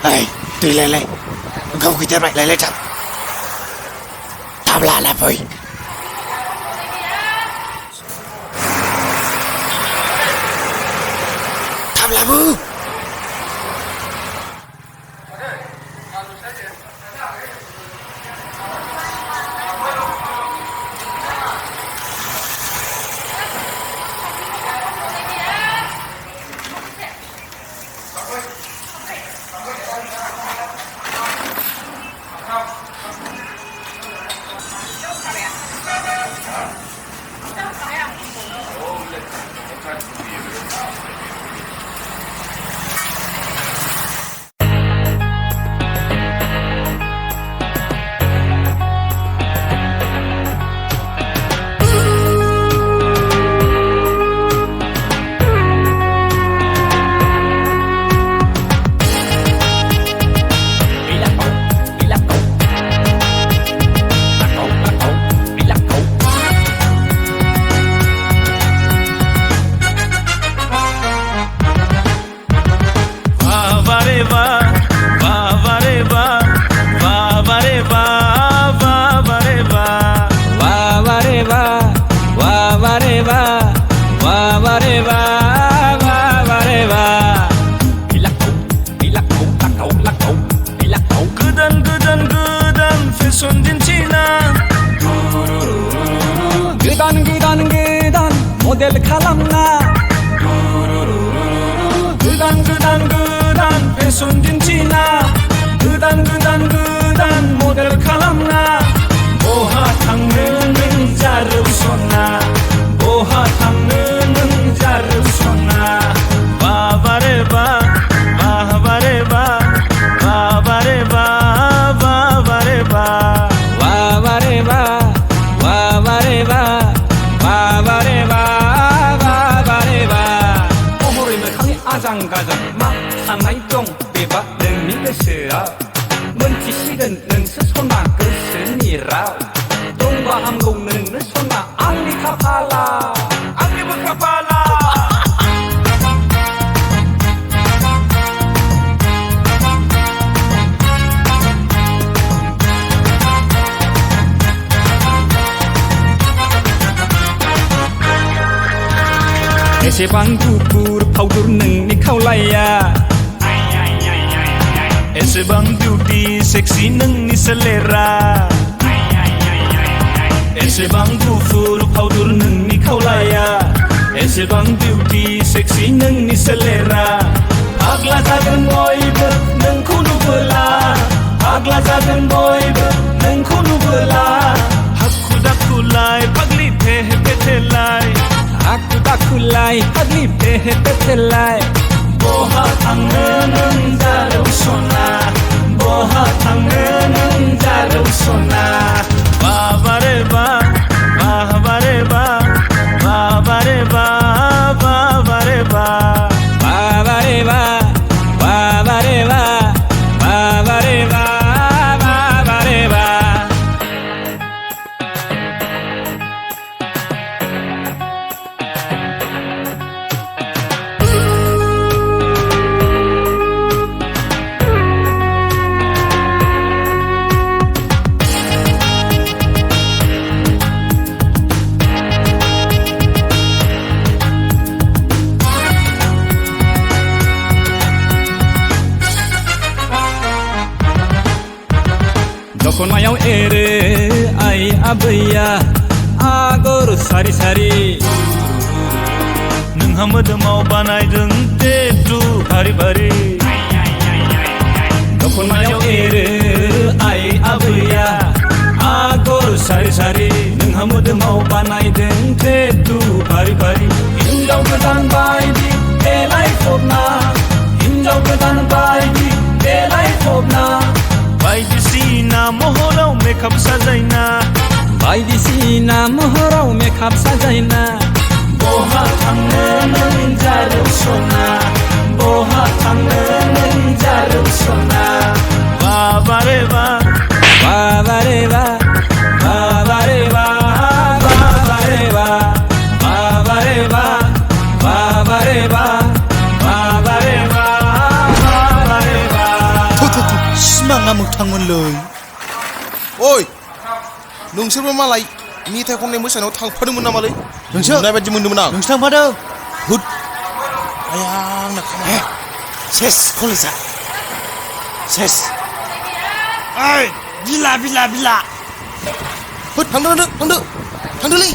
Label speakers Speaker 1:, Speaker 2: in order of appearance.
Speaker 1: ओइ दैलायलाय ओंखाम खैथारबाय लायलाय थाब लाना फै थाब लाबो
Speaker 2: 모델 칼럼나 그단 패션 진치나 그단 모델 칼럼나 모하 탕르는 자르소나 모하 탕르는 자르소나 바바레바 바바레바 바바레바 바바레바 바바레바 바바레바 아장가장 막 상하이동 비바 능미 그스라 먼지 식은 능스 소나 그스니라 동과 함공 능는 소나 앙리 카팔라 앙리브 카팔라 에세방 구구르 파우두르 능니 카울라야 에세방 뷰티 섹시 능니 셀레라 에세방 구구르 파우두르 능니 카울라야 에세방 뷰티 섹시 능니 셀레라 아글라 작은 보이브 능코 누굴라 아글라 작은 보이브 능코 누굴라 하쿠다쿠라이 파글리 테헤 베텔라이 Aku tak kulai hadli pehe petelai Boha tangneun jarusona Boha tangneun jarusona Babareba babareba babareba babareba babareba babareba babareba babareba दखनायाव एरो आइ आबैया आगर सारि सारि नोंहा मोदोमाव बानायदों टेटु भारि भारि दखनायाव एरो आइ आबैया आगर सारि सारि नोंहा मोदोमाव बानायदों टेटु भारि भारि हिन्जाव गोदान बायदि देलायफबना हिन्जाव गोदान बायदि देलायफबना बायदिसिना महराव मेकआप साजायना बायदिसिना महराव मेकआप साजायना बहा थांनो नों जारौसना बहा थांनो नों जारौसना बाबारेबा बाबारेबा बाबारेबा बाबारेबा बाबारेबा ना मोगथांमोनलै
Speaker 3: ओइ नोंसोरबो मालाय मेथाइ खननाय मोसानायाव थांफादोंमोन नामालै
Speaker 2: नोंसोर
Speaker 3: नुनाय बायदि मोनदोंमोन आं
Speaker 2: नोंसोर थांफादों
Speaker 3: हुद आया आंना खामानि
Speaker 1: सेस कलेजा सेस ओइ बिला बिला बिला
Speaker 3: हुद थांदो थांदोलै